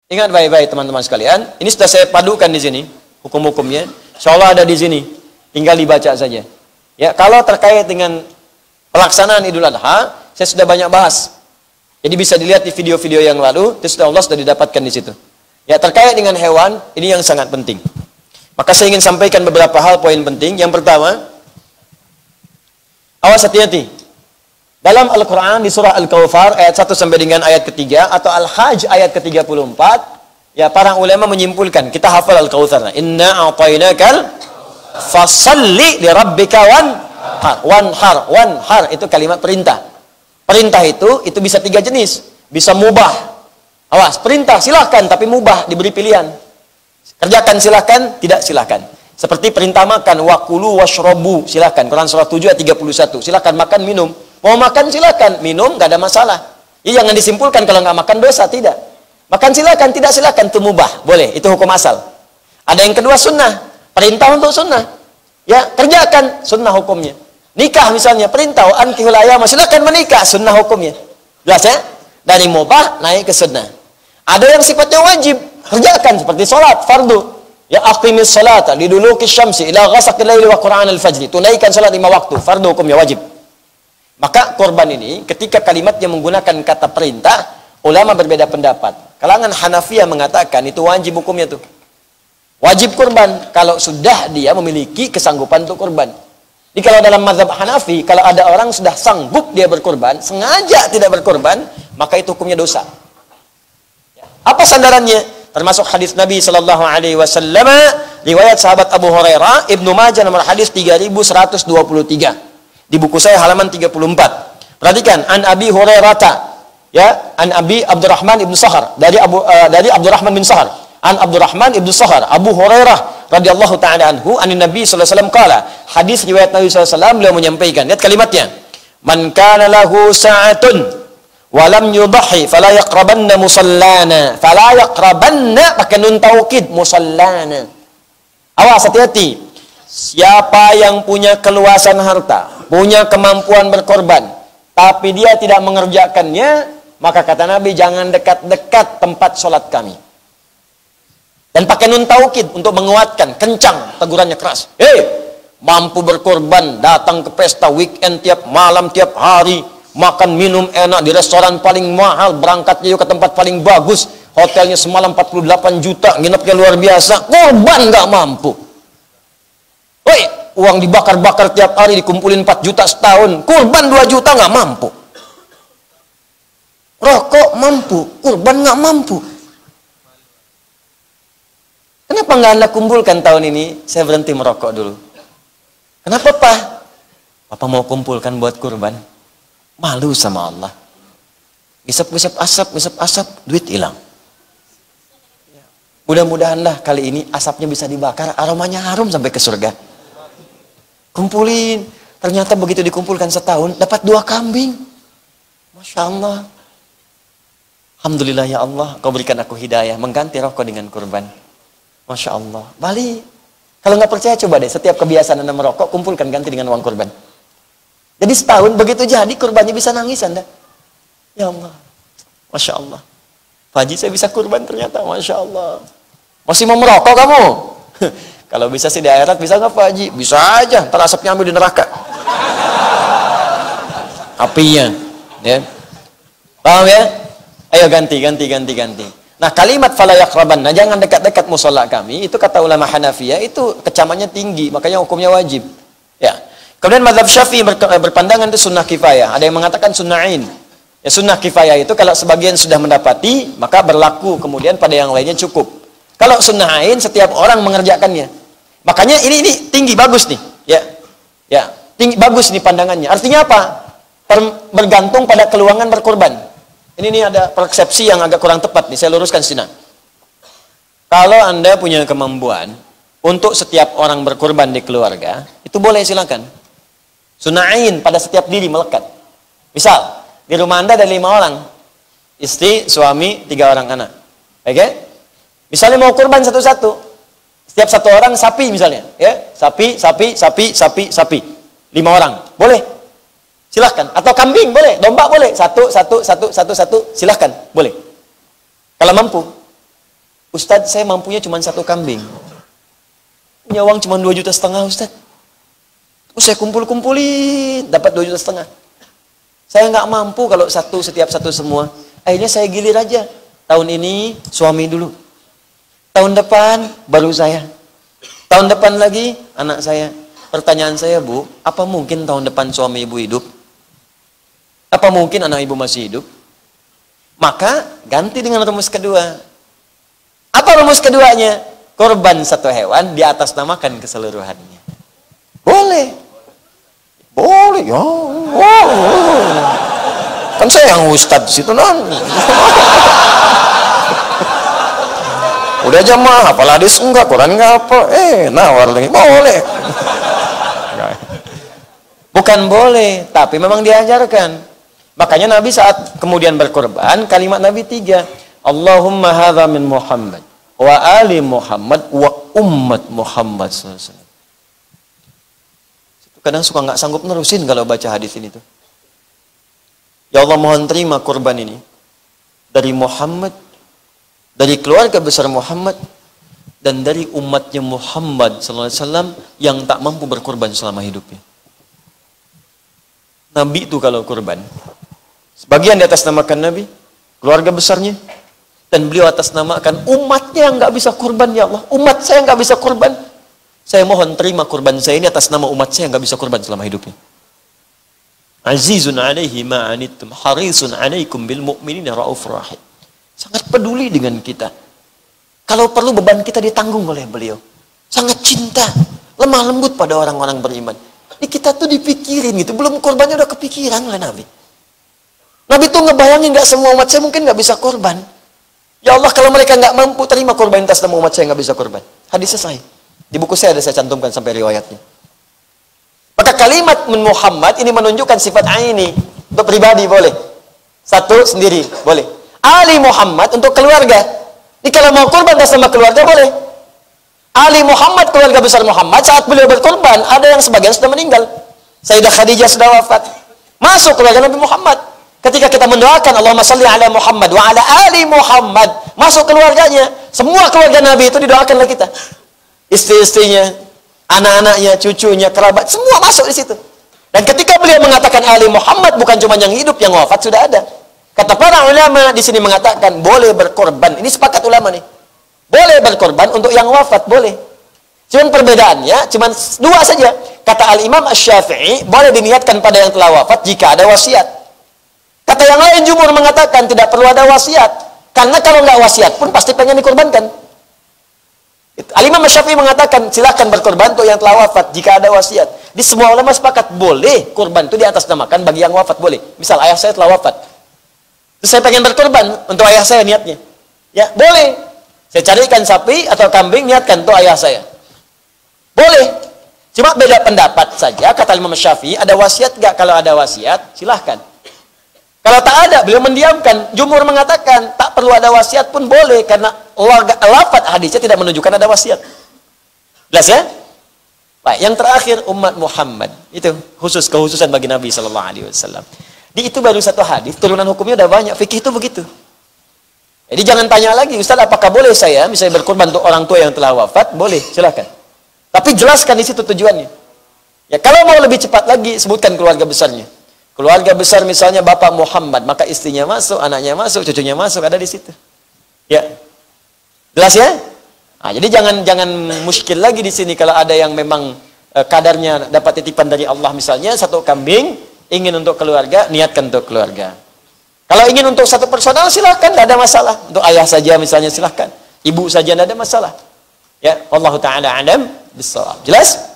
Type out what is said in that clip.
Ingat baik-baik teman-teman sekalian, ini sudah saya padukan di sini, hukum-hukumnya. Insyaallah ada di sini, tinggal dibaca saja. Ya, kalau terkait dengan pelaksanaan Idul Adha, saya sudah banyak bahas. Jadi bisa dilihat di video-video yang lalu, itu sudah Allah sudah didapatkan di situ. Ya, terkait dengan hewan, ini yang sangat penting. Maka saya ingin sampaikan beberapa hal poin penting. Yang pertama, awas hati-hati. Dalam Al-Quran di surah Al-Kawthar ayat 1 sampai dengan ayat ketiga atau Al-Hajj ayat ke-34, ya para ulama menyimpulkan, kita hafal Al-Kawthar. Inna a'tainakal fasalli li rabbika wanhar itu kalimat perintah. Perintah itu bisa 3 jenis. Bisa mubah. Awas, perintah silahkan tapi mubah, diberi pilihan. Kerjakan silahkan, tidak silahkan. Seperti perintah makan, wakulu washrobu, silahkan. Quran surah 7 ayat 31. Silahkan makan, minum. Mau makan silahkan, minum gak ada masalah. Ya, jangan disimpulkan kalau nggak makan dosa, tidak. Makan silahkan, tidak silahkan, itu mubah, boleh, itu hukum asal. Ada yang kedua sunnah, perintah untuk sunnah. Ya, kerjakan, sunnah hukumnya. Nikah misalnya, perintah, ankihul ayama, silahkan menikah, sunnah hukumnya. Jelas ya? Dari mubah naik ke sunnah. Ada yang sifatnya wajib, kerjakan seperti sholat, fardu. Ya, aqimis sholata liduluki syamsi ila ghasaqil laili wa qur'an al-fajri. Tunaikan sholat 5 waktu, fardu hukumnya wajib. Maka korban ini ketika kalimatnya menggunakan kata perintah, ulama berbeda pendapat. Kalangan Hanafiyah mengatakan itu wajib hukumnya tuh. Wajib kurban kalau sudah dia memiliki kesanggupan untuk kurban. Jadi kalau dalam mazhab Hanafi, kalau ada orang sudah sanggup dia berkurban, sengaja tidak berkurban, maka itu hukumnya dosa. Apa sandarannya? Termasuk hadis Nabi sallallahu alaihi wasallam, riwayat sahabat Abu Hurairah, Ibnu Majah nomor hadis 3123. Di buku saya halaman 34. Perhatikan, an Abi Hurairah, ya, an Abi Abdurrahman ibn Sahar, dari Abdurrahman bin Sahar, an Abdurrahman ibn Sahar, Abu Hurairah radhiyallahu taala anhu, anin Nabi sallallahu alaihi wasallam qala, hadis riwayat Nabi sallallahu alaihi wasallam, beliau menyampaikan, lihat kalimatnya, man kana lahu sa'atun wa lam yudhi fala yaqrabanna musallana, fala yaqrabanna pakai nun taukid, musallana. Awas, hati-hati. Siapa yang punya keluasan harta, punya kemampuan berkorban, tapi dia tidak mengerjakannya, maka kata Nabi, jangan dekat-dekat tempat sholat kami. Dan pakai nun taukid untuk menguatkan, kencang, tegurannya keras. Mampu berkorban, datang ke pesta weekend tiap malam, tiap hari, makan minum enak di restoran paling mahal, berangkatnya juga ke tempat paling bagus, hotelnya semalam 48 juta, nginepnya luar biasa, korban nggak mampu. Woi, uang dibakar-bakar tiap hari, dikumpulin 4 juta setahun, kurban 2 juta nggak mampu. Rokok mampu, kurban nggak mampu. Kenapa nggak Anda kumpulkan tahun ini? Saya berhenti merokok dulu. Kenapa, Pak? Papa mau kumpulkan buat kurban. Malu sama Allah. Gisap-gisap asap, duit hilang. Mudah-mudahanlah kali ini asapnya bisa dibakar, aromanya harum sampai ke surga. Kumpulin, ternyata begitu dikumpulkan setahun dapat 2 kambing. Masya Allah. Alhamdulillah ya Allah, Kau berikan aku hidayah mengganti rokok dengan kurban. Masya Allah. Balik. Kalau nggak percaya coba deh, setiap kebiasaan Anda merokok kumpulkan ganti dengan uang kurban. Jadi setahun begitu jadi kurbannya bisa nangis Anda. Ya Allah. Masya Allah. Pak Haji, saya bisa kurban ternyata, Masya Allah. Masih mau merokok kamu? Kalau bisa sih di akhirat, bisa nggak Pak Haji? Bisa aja, ntar asapnya ambil di neraka. Apinya. Ya. Paham ya? Ayo ganti. Nah, kalimat fala yaqrabanna, jangan dekat-dekat musola kami, itu kata ulama Hanafiyah, itu kecamannya tinggi, makanya hukumnya wajib. Ya. Kemudian mazhab Syafi'i berpandangan itu sunnah kifayah. Ada yang mengatakan sunna'in. Ya, sunnah kifayah itu kalau sebagian sudah mendapati, maka berlaku, kemudian pada yang lainnya cukup. Kalau sunnah ain, setiap orang mengerjakannya. Makanya ini tinggi, bagus nih. Ya, tinggi, bagus nih pandangannya. Artinya apa? Bergantung pada keluangan berkorban. Ini ada persepsi yang agak kurang tepat nih, saya luruskan sini. Kalau Anda punya kemampuan untuk setiap orang berkorban di keluarga, itu boleh silakan. Sunnah ain pada setiap diri melekat. Misal, di rumah Anda ada 5 orang. Istri, suami, 3 orang anak. Oke? Misalnya mau kurban satu-satu. Setiap satu orang sapi misalnya, ya. Sapi. 5 orang. Boleh. Silahkan. Atau kambing boleh, domba boleh. Satu, silahkan. Boleh. Kalau mampu. Ustadz, saya mampunya cuma 1 kambing. Punya uang cuma 2,5 juta, Ustadz. Terus saya kumpul-kumpulin, dapat 2,5 juta. Saya nggak mampu kalau setiap satu semua. Akhirnya saya gilir aja. Tahun ini suami dulu. Tahun depan baru saya. Tahun depan lagi anak saya. Pertanyaan saya, Bu, apa mungkin tahun depan suami ibu hidup? Apa mungkin anak ibu masih hidup? Maka ganti dengan rumus kedua. Apa rumus keduanya? Korban 1 hewan di atas namakan keseluruhannya. Boleh. Boleh, ya. Oh. Kan saya yang ustadz situ non. Udah jamaah, hafal hadis enggak, Quran enggak apa. Nawar lagi. Boleh. Bukan boleh, tapi memang diajarkan. Makanya Nabi saat kemudian berkorban, kalimat Nabi 3. Allahumma hadza min Muhammad wa ali Muhammad wa ummat Muhammad SAW. Kadang suka nggak sanggup nerusin kalau baca hadis ini tuh. Ya Allah, mohon terima korban ini dari Muhammad, dari keluarga besar Muhammad, dan dari umatnya Muhammad SAW yang tak mampu berkorban selama hidupnya. Nabi itu kalau korban, sebagian di atas namakan Nabi, keluarga besarnya, dan beliau atas namakan umatnya yang nggak bisa korban. Ya Allah, umat saya nggak bisa korban. Saya mohon terima korban saya ini atas nama umat saya yang nggak bisa korban selama hidupnya. Azizun alaihi ma'anittum harisun alaikum bil mu'minina raufur rahim. Sangat peduli dengan kita. Kalau perlu beban kita ditanggung oleh beliau. Sangat cinta, lemah lembut pada orang-orang beriman. Ini kita tuh dipikirin gitu, belum korbannya udah kepikiran oleh Nabi. Nabi tuh ngebayangin nggak semua umat saya mungkin nggak bisa korban. Ya Allah, kalau mereka nggak mampu terima korban atas nama umat saya nggak bisa korban. Hadis selesai. Di buku saya ada saya cantumkan sampai riwayatnya. Maka kalimat min Muhammad ini menunjukkan sifat aini. Untuk pribadi boleh. Satu sendiri boleh. Ali Muhammad untuk keluarga. Ini kalau mau korban atas nama keluarga boleh. Ali Muhammad, keluarga besar Muhammad, saat beliau berkorban, ada yang sebagian sudah meninggal. Sayyidah Khadijah sudah wafat. Masuk keluarga Nabi Muhammad. Ketika kita mendoakan Allahumma salli ala Muhammad wa ala ali Muhammad, masuk keluarganya. Semua keluarga Nabi itu didoakan oleh kita. Istri-istrinya, anak-anaknya, cucunya, kerabat, semua masuk di situ. Dan ketika beliau mengatakan ali Muhammad, bukan cuma yang hidup, yang wafat sudah ada. Kata para ulama di sini mengatakan boleh berkorban. Ini sepakat ulama nih. Boleh berkorban untuk yang wafat, boleh. Cuman perbedaannya, cuman 2 saja. Kata Al-Imam Asy-Syafi'i, boleh diniatkan pada yang telah wafat jika ada wasiat. Kata yang lain, jumhur mengatakan tidak perlu ada wasiat. Karena kalau nggak wasiat pun pasti pengen dikorbankan. Al-Imam Asy-Syafi'i mengatakan, silakan berkorban untuk yang telah wafat jika ada wasiat. Di semua ulama sepakat, boleh korban itu diatasnamakan bagi yang wafat, boleh. Misal ayah saya telah wafat. Terus saya pengen berkorban untuk ayah saya niatnya. Ya, boleh. Saya carikan sapi atau kambing, niatkan untuk ayah saya. Boleh. Cuma beda pendapat saja. Kata Imam Syafi'i, ada wasiat nggak? Kalau ada wasiat, silahkan. Kalau tak ada, beliau mendiamkan. Jumhur mengatakan, tak perlu ada wasiat pun boleh. Karena lafaz hadisnya tidak menunjukkan ada wasiat. Jelas ya? Baik, yang terakhir, umat Muhammad. Itu kehususan bagi Nabi SAW. Di itu baru 1 hadis, turunan hukumnya udah banyak. Fikih itu begitu. Jadi jangan tanya lagi, Ustaz, apakah boleh saya misalnya berkorban untuk orang tua yang telah wafat? Boleh, silakan. Tapi jelaskan di situ tujuannya. Ya, kalau mau lebih cepat lagi, sebutkan keluarga besarnya. Keluarga besar misalnya Bapak Muhammad, maka istrinya masuk, anaknya masuk, cucunya masuk, ada di situ. Ya. Jelas ya? Nah, jadi jangan muskil lagi di sini kalau ada yang memang kadarnya dapat titipan dari Allah misalnya 1 kambing, ingin untuk keluarga, niatkan untuk keluarga. Kalau ingin untuk 1 personal silahkan, tidak ada masalah. Untuk ayah saja misalnya silahkan. Ibu saja tidak ada masalah. Ya, Allah Ta'ala alam bisawab. Jelas?